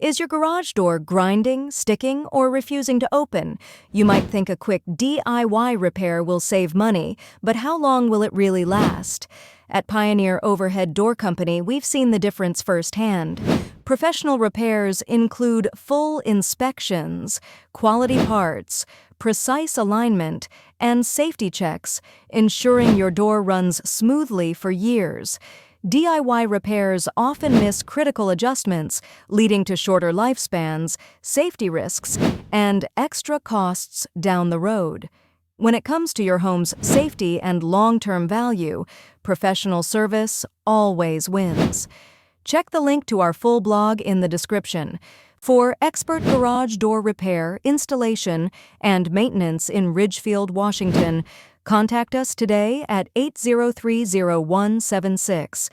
Is your garage door grinding, sticking, or refusing to open? You might think a quick DIY repair will save money, but how long will it really last? At Pioneer Overhead Door Company, we've seen the difference firsthand. Professional repairs include full inspections, quality parts, precise alignment, and safety checks, ensuring your door runs smoothly for years. DIY repairs often miss critical adjustments, leading to shorter lifespans, safety risks, and extra costs down the road. When it comes to your home's safety and long-term value, professional service always wins. Check the link to our full blog in the description. For expert garage door repair, installation, and maintenance in Ridgefield, Washington, contact us today at 803-0176.